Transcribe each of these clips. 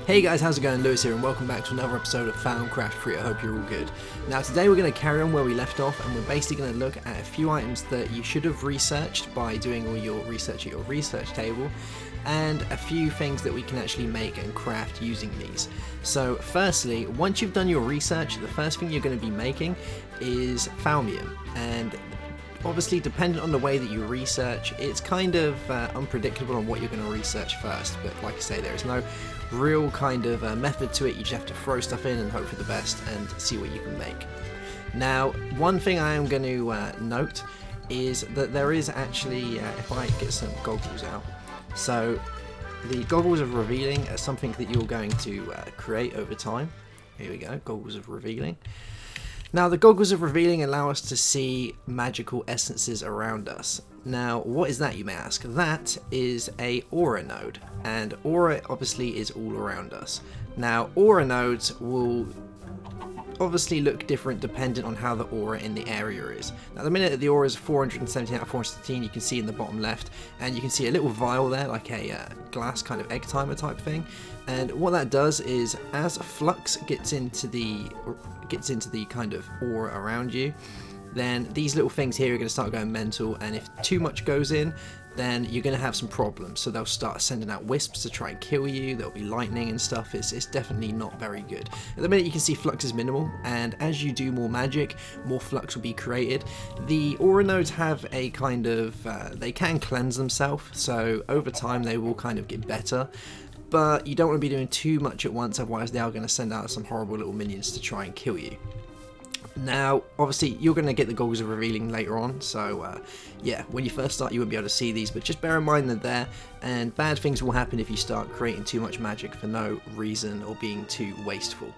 Hey guys, how's it going? Lewis here and welcome back to another episode of Thaumcraft for you. I hope you're all good. Now today we're going to carry on where we left off and we're basically going to look at a few items that you should have researched by doing all your research at your research table, and a few things that we can actually make and craft using these. So firstly, once you've done your research, the first thing you're going to be making is Thaumium, and obviously dependent on the way that you research, it's kind of unpredictable on what you're going to research first, but like I say, there is no real kind of method to it. You just have to throw stuff in and hope for the best and see what you can make. Now, one thing I am going to note is that there is actually, if I get some goggles out, so the goggles of revealing are something that you're going to create over time. Here we go, goggles of revealing. Now, the goggles of revealing allow us to see magical essences around us. Now, what is that, you may ask? That is a aura node, and aura obviously is all around us. Now, aura nodes will obviously look different dependent on how the aura in the area is. Now, the minute that the aura is 417 out of 417, you can see in the bottom left, and you can see a little vial there, like a glass kind of egg timer type thing. And what that does is, as flux gets into the kind of aura around you, then these little things here are going to start going mental, and if too much goes in, then you're going to have some problems. So they'll start sending out wisps to try and kill you, there'll be lightning and stuff. It's definitely not very good. At the minute you can see flux is minimal, and as you do more magic, more flux will be created. The aura nodes have a kind of, they can cleanse themselves, so over time they will kind of get better. But you don't want to be doing too much at once, otherwise they are going to send out some horrible little minions to try and kill you. Now, obviously, you're going to get the goggles of revealing later on, so yeah, when you first start you won't be able to see these, but just bear in mind they're there, and bad things will happen if you start creating too much magic for no reason or being too wasteful.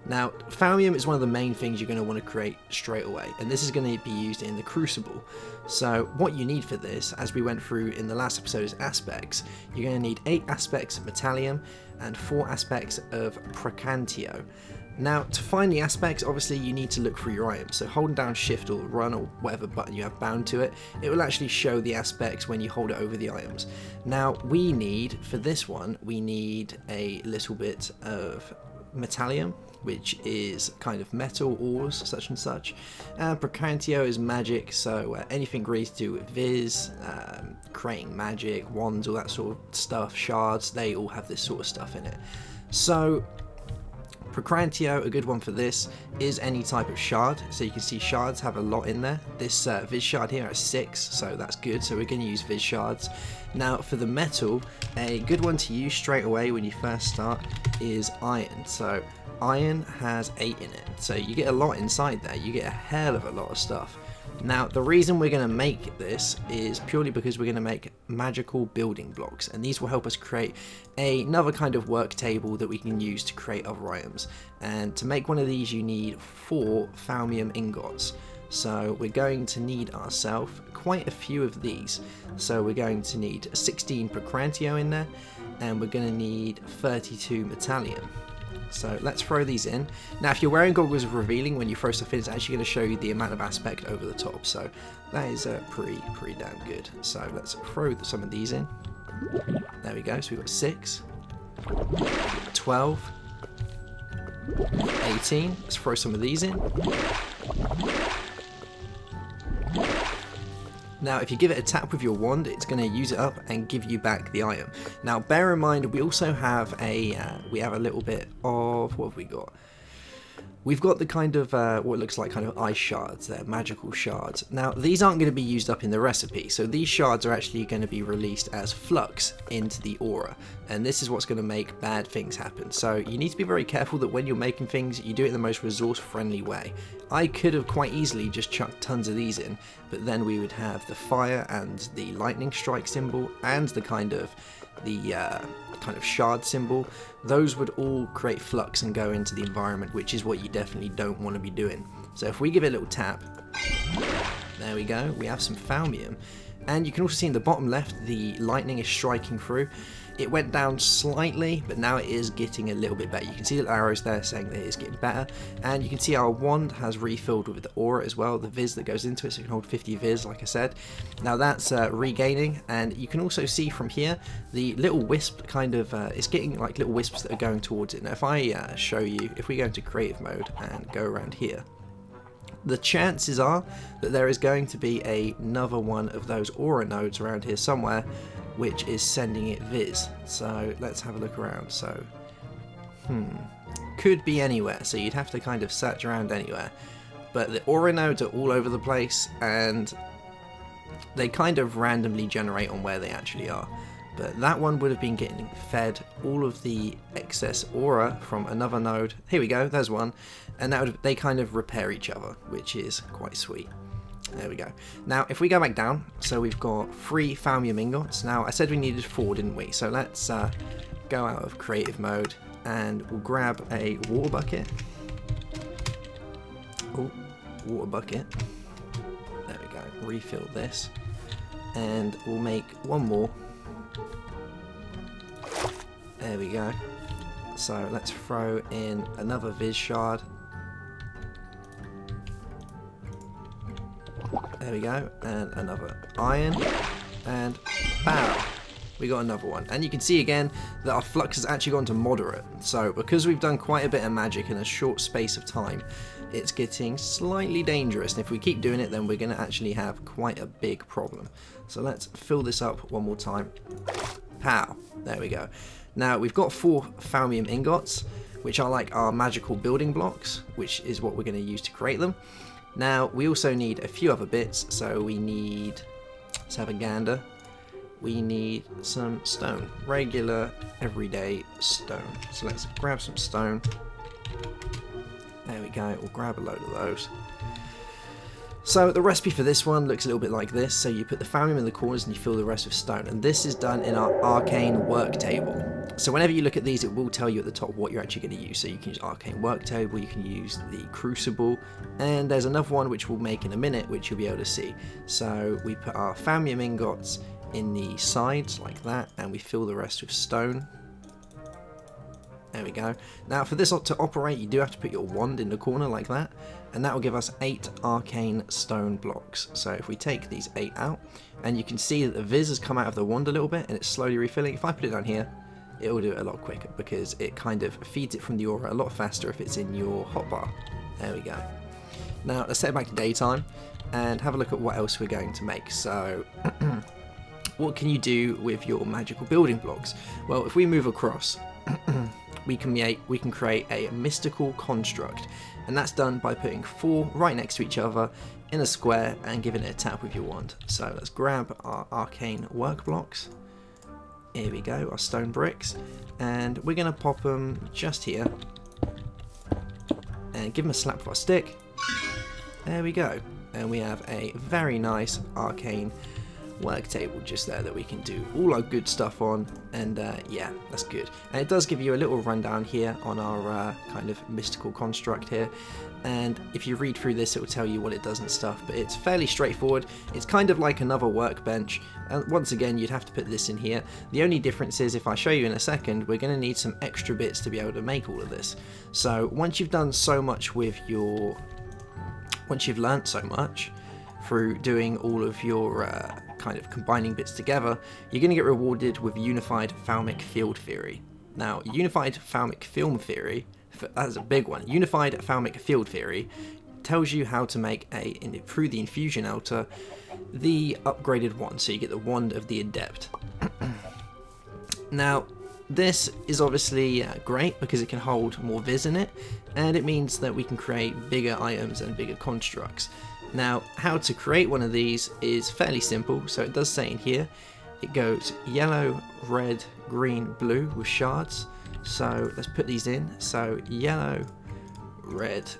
Now, Thaumium is one of the main things you're going to want to create straight away, and this is going to be used in the Crucible. So what you need for this, as we went through in the last episode, is aspects. You're going to need 8 aspects of Metallium and 4 aspects of Pracantio. Now, to find the aspects, obviously you need to look through your items, so holding down shift or run or whatever button you have bound to it, it will actually show the aspects when you hold it over the items. Now, we need, for this one, we need a little bit of Metallium, which is kind of metal ores, such and such, and Pracantio is magic, so anything really to do with Viz, creating magic, wands, all that sort of stuff, shards, they all have this sort of stuff in it. So Pracantio, a good one for this, is any type of shard, so you can see shards have a lot in there. This Viz shard here has 6, so that's good, so we're going to use Viz shards. Now for the metal, a good one to use straight away when you first start is iron. So iron has 8 in it, so you get a lot inside there, you get a hell of a lot of stuff. Now, the reason we're going to make this is purely because we're going to make magical building blocks, and these will help us create another kind of work table that we can use to create other items. And to make one of these you need 4 Thaumium ingots. So we're going to need ourselves quite a few of these. So we're going to need 16 Pracantio in there, and we're going to need 32 Metallium. So let's throw these in. Now, if you're wearing goggles of revealing, when you throw stuff in, it's actually going to show you the amount of aspect over the top. So that is pretty damn good. So let's throw some of these in. There we go. So we've got 6, 12, 18. Let's throw some of these in. Now, if you give it a tap with your wand, it's going to use it up and give you back the item. Now, bear in mind, we also have a little bit of, what have we got? We've got the kind of, what looks like kind of ice shards there, magical shards. Now, these aren't going to be used up in the recipe, so these shards are actually going to be released as flux into the aura, and this is what's going to make bad things happen. So you need to be very careful that when you're making things, you do it in the most resource-friendly way. I could have quite easily just chucked tons of these in, but then we would have the fire and the lightning strike symbol and the kind of shard symbol. Those would all create flux and go into the environment, which is what you definitely don't want to be doing. So if we give it a little tap, there we go, we have some Thaumium. And you can also see in the bottom left, the lightning is striking through. it went down slightly, but now it is getting a little bit better. You can see the arrows there saying that it is getting better, and you can see our wand has refilled with the aura as well, the viz that goes into it, so it can hold 50 viz, like I said. Now that's regaining, and you can also see from here the little wisp kind of, it's getting like little wisps that are going towards it. Now if I show you, if we go into creative mode and go around here, the chances are that there is going to be another one of those aura nodes around here somewhere, which is sending it viz. So let's have a look around. So, could be anywhere. So you'd have to kind of search around anywhere. But the aura nodes are all over the place, and they kind of randomly generate on where they actually are. But that one would have been getting fed all of the excess aura from another node. Here we go, there's one. And that would, they kind of repair each other, which is quite sweet. There we go. Now, if we go back down, so we've got 3 Thaumium ingots. Now, I said we needed 4, didn't we? So let's go out of creative mode, and we'll grab a water bucket. Oh, water bucket. There we go. Refill this. And we'll make 1 more. There we go. So let's throw in another Viz shard. There we go, and another iron, and bam, we got another one. And you can see again that our flux has actually gone to moderate. So because we've done quite a bit of magic in a short space of time, it's getting slightly dangerous. And if we keep doing it, then we're going to actually have quite a big problem. So let's fill this up one more time. Pow, there we go. Now we've got 4 Thaumium ingots, which are like our magical building blocks, which is what we're going to use to create them. Now, we also need a few other bits, so we need, let's have a gander, we need some stone, regular, everyday stone. So let's grab some stone, there we go, we'll grab a load of those. So the recipe for this one looks a little bit like this, so you put the Thaumium in the corners and you fill the rest with stone, and this is done in our arcane work table. So whenever you look at these, it will tell you at the top what you're actually going to use. So you can use arcane work table, you can use the Crucible, and there's another one which we'll make in a minute, which you'll be able to see. So we put our Thaumium ingots in the sides like that, and we fill the rest with stone. There we go. Now for this to operate, you do have to put your wand in the corner like that, and that will give us 8 arcane stone blocks. So if we take these 8 out, and you can see that the viz has come out of the wand a little bit, and it's slowly refilling. If I put it down here, it will do it a lot quicker, because it kind of feeds it from the aura a lot faster if it's in your hotbar. There we go. Now let's set it back to daytime, and have a look at what else we're going to make. So what can you do with your magical building blocks? Well, if we move across, we can create a mystical construct, and that's done by putting 4 right next to each other in a square and giving it a tap with your wand. So let's grab our arcane work blocks. Here we go, our stone bricks, and we're going to pop them just here and give them a slap with our stick. There we go, and we have a very nice arcane work table just there that we can do all our good stuff on, and yeah, that's good. And it does give you a little rundown here on our kind of mystical construct here, and if you read through this, it will tell you what it does and stuff, but it's fairly straightforward. It's kind of like another workbench, and once again you'd have to put this in here. The only difference is, if I show you in a second, we're going to need some extra bits to be able to make all of this. So once you've done so much with your, once you've learnt so much through doing all of your kind of combining bits together, you're going to get rewarded with Unified Thaumic Field Theory. Now, Unified Thaumic Film Theory, that's a big one. Unified Thaumic Field Theory tells you how to make through the Infusion Alter, the upgraded wand. So you get the Wand of the Adept. Now, this is obviously great because it can hold more viz in it, and it means that we can create bigger items and bigger constructs. Now, how to create one of these is fairly simple. So it does say in here, it goes yellow, red, green, blue with shards. So let's put these in. So yellow, red,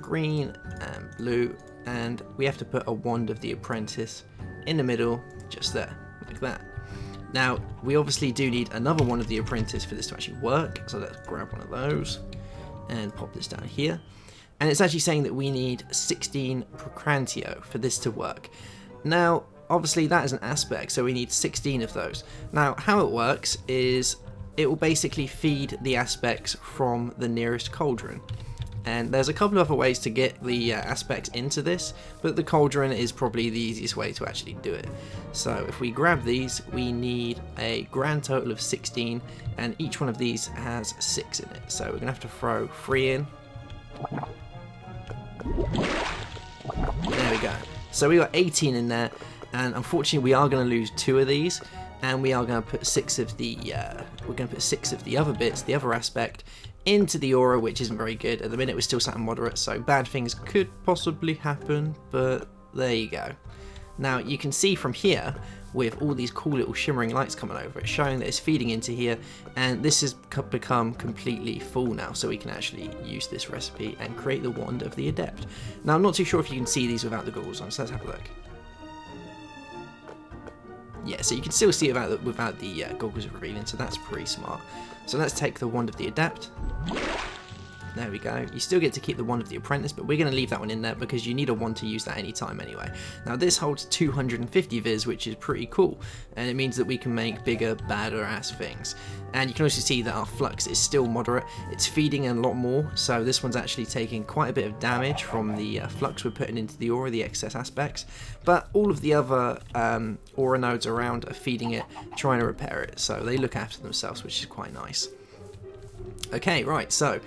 green, and blue. And we have to put a Wand of the Apprentice in the middle, just there, like that. Now, we obviously do need another Wand of the Apprentice for this to actually work. So let's grab one of those and pop this down here. And it's actually saying that we need 16 Procrantio for this to work. Now, obviously that is an aspect, so we need 16 of those. Now how it works is it will basically feed the aspects from the nearest cauldron. And there's a couple of other ways to get the aspects into this, but the cauldron is probably the easiest way to actually do it. So if we grab these, we need a grand total of 16, and each one of these has 6 in it. So we're going to have to throw 3 in. There we go. So we got 18 in there, and unfortunately we are going to lose 2 of these, and we are going to put 6 of the other bits, the other aspect, into the aura, which isn't very good. At the minute we're still sat on moderate, so bad things could possibly happen, but there you go. Now you can see from here, with all these cool little shimmering lights coming over, it's showing that it's feeding into here, and this has become completely full now, so we can actually use this recipe and create the wand of the Adept. Now I'm not too sure if you can see these without the goggles on, so let's have a look. Yeah, so you can still see it without the goggles revealing, so that's pretty smart. So let's take the wand of the Adept. There we go. You still get to keep the wand of the apprentice, but we're going to leave that one in there because you need a wand to use that anytime anyway. Now this holds 250 viz, which is pretty cool, and it means that we can make bigger, badder ass things. And you can also see that our flux is still moderate. It's feeding a lot more, so this one's actually taking quite a bit of damage from the flux we're putting into the aura, the excess aspects. But all of the other aura nodes around are feeding it, trying to repair it, so they look after themselves, which is quite nice. Okay, right, so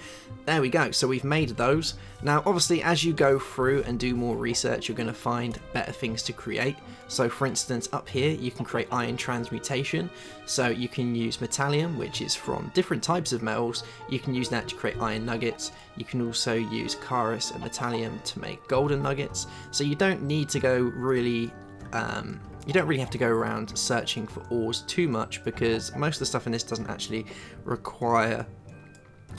there we go. So we've made those. Now obviously as you go through and do more research, you're going to find better things to create. So for instance, up here you can create iron transmutation, so you can use metallium, which is from different types of metals. You can use that to create iron nuggets. You can also use charis and metallium to make golden nuggets, so you don't need to go really you don't really have to go around searching for ores too much, because most of the stuff in this doesn't actually require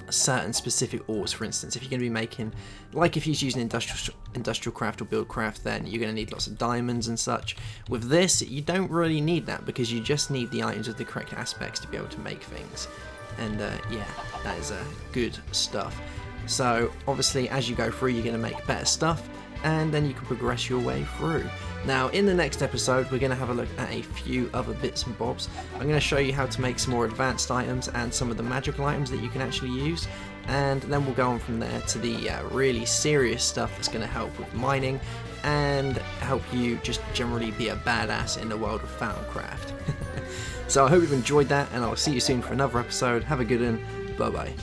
certain specific ores. For instance, if you're going to be making, like if you're using industrial craft or build craft, then you're going to need lots of diamonds and such. With this, you don't really need that, because you just need the items with the correct aspects to be able to make things. And yeah, that is good stuff. So obviously as you go through, you're going to make better stuff, and then you can progress your way through. Now in the next episode we're going to have a look at a few other bits and bobs. I'm going to show you how to make some more advanced items and some of the magical items that you can actually use, and then we'll go on from there to the really serious stuff that's going to help with mining and help you just generally be a badass in the world of Thaumcraft. So I hope you've enjoyed that, and I'll see you soon for another episode. Have a good one. Bye bye.